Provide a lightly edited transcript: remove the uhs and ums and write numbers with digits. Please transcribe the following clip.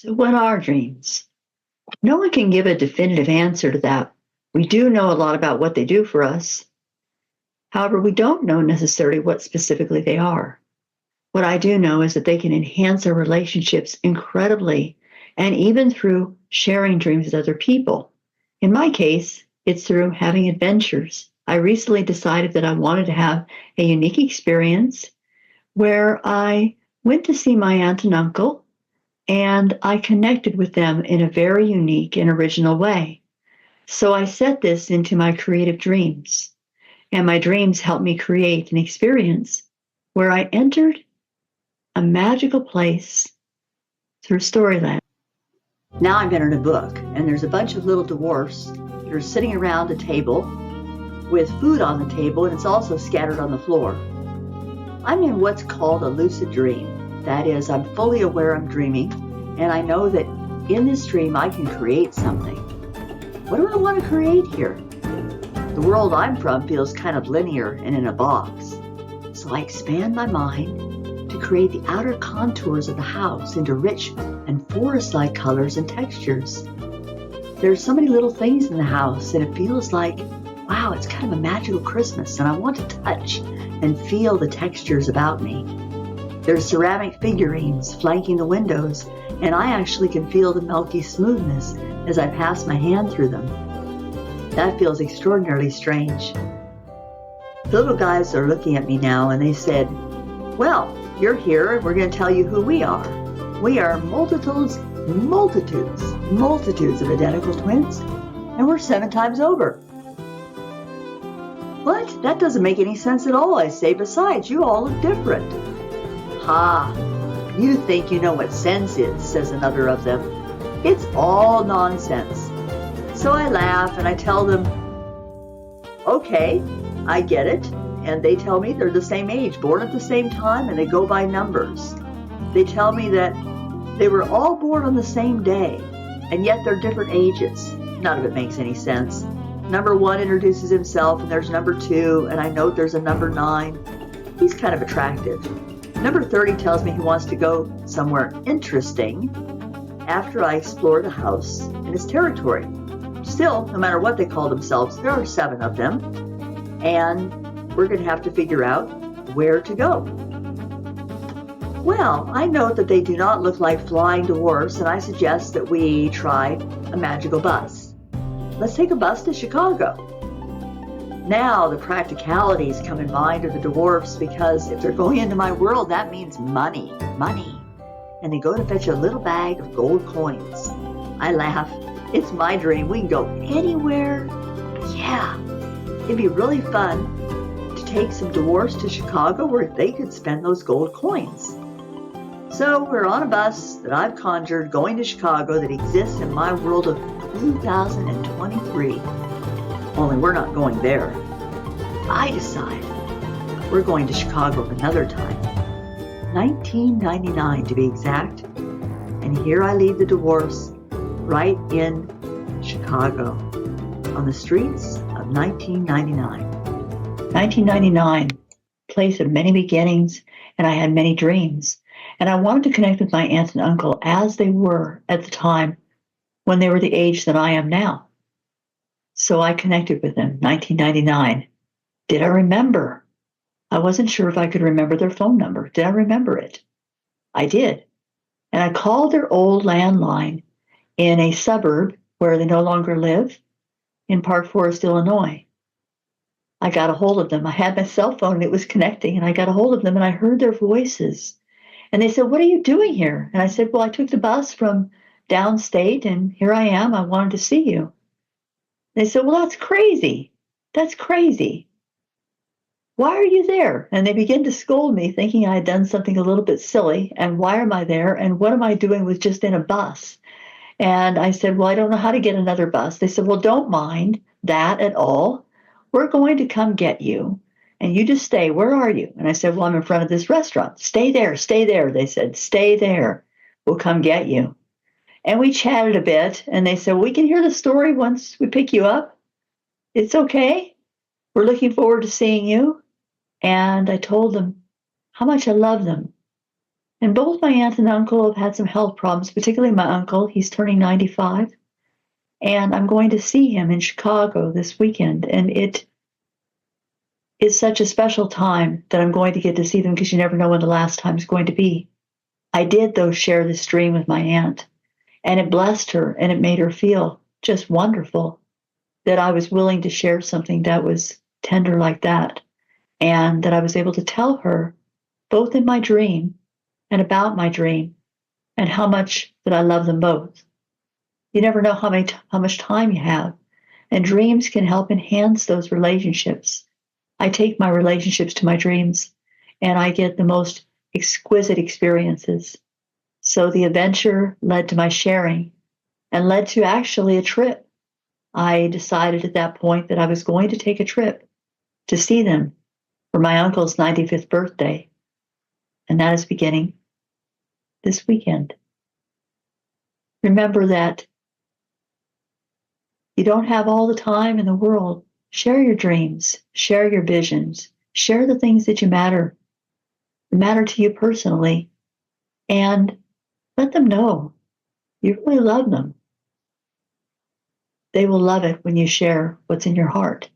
So, what are dreams? No one can give a definitive answer to that. We do know a lot about what they do for us. However, we don't know necessarily what specifically they are. What I do know is that they can enhance our relationships incredibly, and even through sharing dreams with other people. In my case, it's through having adventures. I recently decided that I wanted to have a unique experience where I went to see my aunt and uncle and I connected with them in a very unique and original way. So I set this into my creative dreams, and my dreams helped me create an experience where I entered a magical place through Storyland. Now I'm entering a book, and there's a bunch of little dwarfs that are sitting around a table with food on the table, and it's also scattered on the floor. I'm in what's called a lucid dream. That is, I'm fully aware I'm dreaming, and I know that in this dream I can create something. What do I want to create here? The world I'm from feels kind of linear and in a box. So I expand my mind to create the outer contours of the house into rich and forest-like colors and textures. There's so many little things in the house, and it feels like, wow, it's kind of a magical Christmas, and I want to touch and feel the textures about me. There's ceramic figurines flanking the windows, and I actually can feel the milky smoothness as I pass my hand through them. That feels extraordinarily strange. The little guys are looking at me now, and they said, well, you're here, and we're going to tell you who we are. We are multitudes of identical twins, and we're 7 times over. What? That doesn't make any sense at all, I say. Besides, you all look different. Ha! You think you know what sense is, says another of them. It's all nonsense. So I laugh and I tell them, okay, I get it. And they tell me they're the same age, born at the same time, and they go by numbers. They tell me that they were all born on the same day, and yet they're different ages. None of it makes any sense. Number 1 introduces himself, and there's number 2, and I note there's a number 9. He's kind of attractive. Number 30 tells me he wants to go somewhere interesting after I explore the house and its territory. Still, no matter what they call themselves, there are 7 of them, and we're going to have to figure out where to go. Well, I note that they do not look like flying dwarfs, and I suggest that we try a magical bus. Let's take a bus to Chicago. Now the practicalities come in mind of the dwarfs, because if they're going into my world, that means money. And they go to fetch a little bag of gold coins. I laugh. It's my dream. We can go anywhere. Yeah, it'd be really fun to take some dwarfs to Chicago where they could spend those gold coins. So we're on a bus that I've conjured going to Chicago that exists in my world of 2023. Only we're not going there. I decide we're going to Chicago another time. 1999 to be exact. And here I leave the dwarfs right in Chicago on the streets of 1999. 1999, place of many beginnings, and I had many dreams. And I wanted to connect with my aunt and uncle as they were at the time when they were the age that I am now. So I connected with them, 1999. Did I remember? I wasn't sure if I could remember their phone number. Did I remember it? I did. And I called their old landline in a suburb where they no longer live, in Park Forest, Illinois. I got a hold of them. I had my cell phone and it was connecting, and I got a hold of them and I heard their voices. And they said, what are you doing here? And I said, well, I took the bus from downstate and here I am. I wanted to see you. They said, well, that's crazy. That's crazy. Why are you there? And they began to scold me, thinking I had done something a little bit silly. And why am I there? And what am I doing with just in a bus? And I said, well, I don't know how to get another bus. They said, well, don't mind that at all. We're going to come get you. And you just stay. Where are you? And I said, well, I'm in front of this restaurant. Stay there. Stay there. They said, stay there. We'll come get you. And we chatted a bit. And they said, we can hear the story once we pick you up. It's okay. We're looking forward to seeing you. And I told them how much I love them. And both my aunt and uncle have had some health problems, particularly my uncle. He's turning 95. And I'm going to see him in Chicago this weekend. And it is such a special time that I'm going to get to see them because you never know when the last time is going to be. I did, though, share this dream with my aunt, and it blessed her and it made her feel just wonderful that I was willing to share something that was tender like that, and that I was able to tell her both in my dream and about my dream and how much that I love them both. You never know how much time you have, and dreams can help enhance those relationships. I take my relationships to my dreams, and I get the most exquisite experiences. So the adventure led to my sharing and led to actually a trip. I decided at that point that I was going to take a trip to see them for my uncle's 95th birthday. And that is beginning this weekend. Remember that you don't have all the time in the world. Share your dreams, share your visions, share the things that matter to you personally, and let them know you really love them. They will love it when you share what's in your heart.